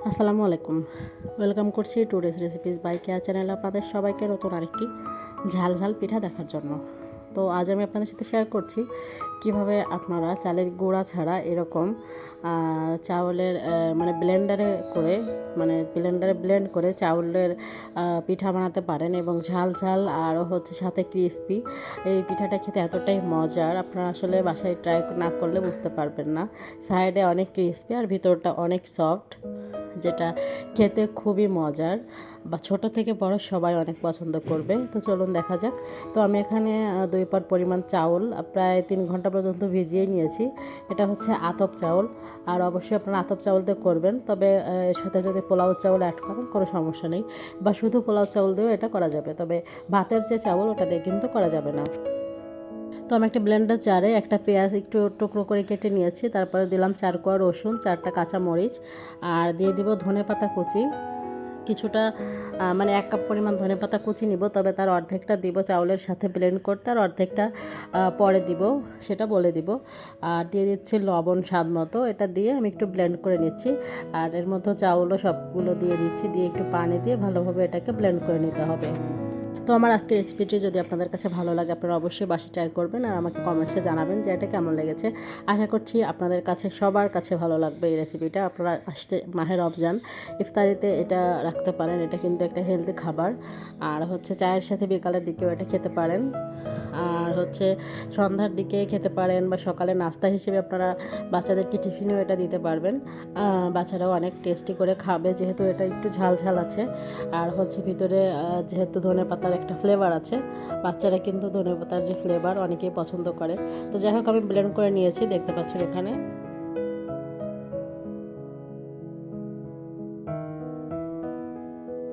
আসসালামু আলাইকুম। ওয়েলকাম করছি টুডেস রেসিপিস বাই কেয়া চ্যানেলে আপনাদের সবাইকে নতুন আরেকটি ঝাল ঝাল পিঠা দেখার জন্য। তো আজ আমি আপনাদের সাথে শেয়ার করছি কিভাবে আপনারা চালের গুঁড়া ছাড়া এরকম চাউলের ব্লেন্ডারে ব্লেন্ড করে চাউলের পিঠা বানাতে পারেন এবং ঝাল ঝাল আরও হচ্ছে সাথে ক্রিসপি। এই পিঠাটা খেতে এতটাই মজার, আপনারা আসলে বাসায় ট্রাই না করলে বুঝতে পারবেন না। সাইডে অনেক ক্রিসপি আর ভিতরটা অনেক সফট, যেটা খেতে খুবই মজার বা ছোট থেকে বড় সবাই অনেক পছন্দ করবে। তো চলুন দেখা যাক। তো আমি এখানে 2 পট পরিমাণ চাউল প্রায় 3 ঘন্টা পর্যন্ত ভিজিয়ে নিয়েছি। এটা হচ্ছে আতপ চাউল, আর অবশ্যই আপনারা আতপ চাউল দিয়ে করবেন, তবে এর সাথে যদি পোলাও চাউল অ্যাড করেন কোনো সমস্যা নেই, বা শুধু পোলাও চাউল দিয়েও এটা করা যাবে, তবে ভাতের যে চাউল ওটা দিয়ে কিন্তু করা যাবে না। তো আমি একটা ব্লেন্ডার জারে একটা পেঁয়াজ একটু টুকরো করে কেটে নিয়েছি, তারপরে দিলাম 4 কোয়া রসুন, 4টা কাঁচা মরিচ, আর দিয়ে দিব ধনেপাতা কুচি কিছুটা, 1 কাপ পরিমাণ ধনেপাতা কুচি নিব, তবে তার অর্ধেকটা দিব চাউলের সাথে ব্লেন্ড করতে, আর অর্ধেকটা পরে দিব, সেটা বলে দিব। আর দিয়ে দিচ্ছি লবণ স্বাদ মতো, এটা দিয়ে আমি একটু ব্লেন্ড করে নিচ্ছি। আর এর মধ্যে চাউলও সবগুলো দিয়ে দিচ্ছি, দিয়ে একটু পানি দিয়ে ভালোভাবে এটাকে ব্লেন্ড করে নিতে হবে। তো আমার আজকের রেসিপিটি যদি আপনাদের কাছে ভালো লাগে, আপনারা অবশ্যই বাসায় ট্রাই করবেন আর আমাকে কমেন্টসে জানাবেন যে এটা কেমন লেগেছে। আশা করছি আপনাদের কাছে সবার কাছে ভালো লাগবে এই রেসিপিটা। আপনারা আসতে মাহে রমজান ইফতারিতে এটা রাখতে পারেন, এটা কিন্তু একটা হেলদি খাবার। আর হচ্ছে চায়ের সাথে বিকালের দিকেও এটা খেতে পারেন, আর হচ্ছে সন্ধ্যার দিকে খেতে পারেন, বা সকালে নাস্তা হিসেবে আপনারা বাচ্চাদেরকে টিফিনেও এটা দিতে পারবেন। বাচ্চারাও অনেক টেস্টি করে খাবে, যেহেতু এটা একটু ঝাল ঝাল আছে, আর হচ্ছে ভিতরে যেহেতু ধনেপাতার একটা ফ্লেভার আছে, বাচ্চারা কিন্তু ধনেপাতার যে ফ্লেভার অনেকেই পছন্দ করে। তো যাই হোক, আমি ব্লেন্ড করে নিয়েছি, দেখতে পাচ্ছেন এখানে।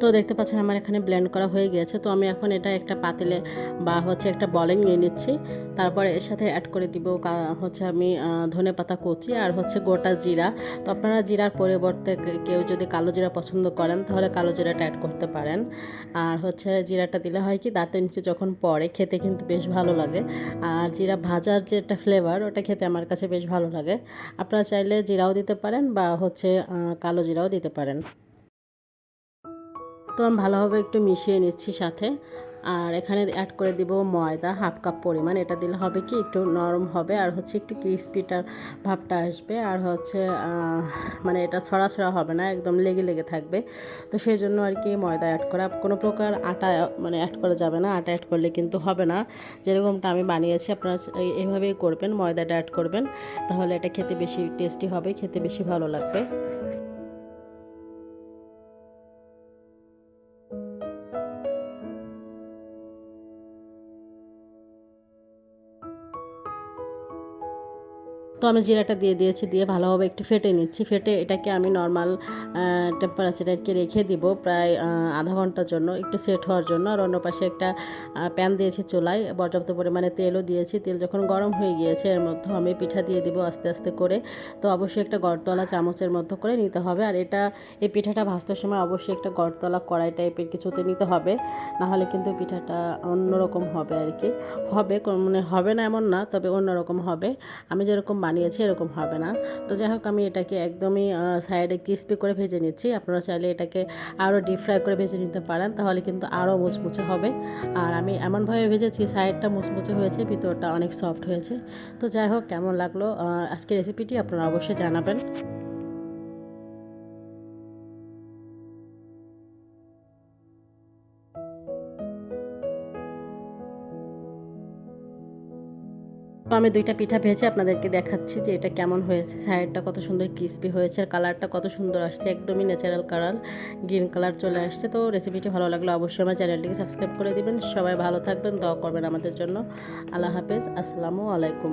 তো দেখতে পাচ্ছেন আমার এখানে ব্লেন্ড করা হয়ে গিয়েছে। তো আমি এখন এটা একটা পাতিলে বা হচ্ছে একটা বলে নিয়ে নিচ্ছি। তারপরে এর সাথে অ্যাড করে দিব হচ্ছে আমি ধনেপাতা কুচি আর হচ্ছে গোটা জিরা। তো আপনারা জিরার পরিবর্তে কেউ যদি কালো জিরা পছন্দ করেন তাহলে কালো জিরাটা অ্যাড করতে পারেন। আর হচ্ছে জিরাটা দিলে হয় কি, দাঁতে নিচে যখন পড়ে খেতে কিন্তু বেশ ভালো লাগে। আর জিরা ভাজার যে একটা ফ্লেভার, ওটা খেতে আমার কাছে বেশ ভালো লাগে। আপনারা চাইলে জিরাও দিতে পারেন বা হচ্ছে কালো জিরাও দিতে পারেন। তো আমি ভালোভাবে একটু মিশিয়ে নিচ্ছি সাথে। আর এখানে অ্যাড করে দিব ময়দা 1/2 কাপ পরিমাণ। এটা দিলে হবে কি, একটু নরম হবে আর হচ্ছে একটু ক্রিস্পিটা ভাবটা আসবে, আর হচ্ছে এটা ছড়া ছড়া হবে না, একদম লেগে লেগে থাকবে। তো সেই জন্য আর কি ময়দা অ্যাড করা, কোনো প্রকার আটা অ্যাড করা যাবে না। আটা অ্যাড করলে কিন্তু হবে না, যেরকমটা আমি বানিয়েছি আপনারা এইভাবেই করবেন, ময়দাটা অ্যাড করবেন, তাহলে এটা খেতে বেশি টেস্টি হবে, খেতে বেশি ভালো লাগবে। তো আমি জিরাটা দিয়ে দিয়েছি, দিয়ে ভালোভাবে একটু ফেটে নিচ্ছি। ফেটে এটাকে আমি নর্মাল টেম্পারেচারে রেখে দিব প্রায় আধা ঘন্টার জন্য, একটু সেট হওয়ার জন্য। আর অন্য পাশে একটা প্যান দিয়েছি চুলায়, পর্যাপ্ত পরিমাণে তেলও দিয়েছি। তেল যখন গরম হয়ে গিয়েছে এর মধ্যে আমি পিঠা দিয়ে দিব আস্তে আস্তে করে। তো অবশ্যই একটা গড়তলা চামচের মধ্যে করে নিতে হবে। আর এই পিঠাটা ভাজতে সময় অবশ্যই একটা গড়তলা কড়াই টাইপের কিছুতে নিতে হবে, নাহলে কিন্তু পিঠাটা অন্যরকম হবে আর কি। হবে না এমন না, তবে অন্যরকম হবে, আমি যেরকম বানিয়েছি এরকম হবে না। তো যাই হোক, আমি এটাকে একদমই সাইডে ক্রিস্পি করে ভেজে নিচ্ছি। আপনারা চাইলে এটাকে আরও ডিপ ফ্রাই করে ভেজে নিতে পারেন, তাহলে কিন্তু আরও মুচমুচে হবে। আর আমি এমনভাবে ভেজেছি সাইডটা মুচমুচে হয়েছে, ভিতরটা অনেক সফট হয়েছে। তো যাই হোক, কেমন লাগলো আজকের রেসিপিটি আপনারা অবশ্যই জানাবেন। তো আমি 2টা পিঠা ভেজে আপনাদেরকে দেখাচ্ছি যে এটা কেমন হয়েছে। সাইডটা কত সুন্দর ক্রিস্পি হয়েছে, আর কালারটা কত সুন্দর আসছে, একদমই ন্যাচারাল কালার, গ্রিন কালার চলে আসছে। তো রেসিপিটি ভালো লাগলে অবশ্যই আমার চ্যানেলটিকে সাবস্ক্রাইব করে দিবেন। সবাই ভালো থাকবেন, দোয়া করবেন আমাদের জন্য। আল্লাহ হাফেজ, আসসালামু আলাইকুম।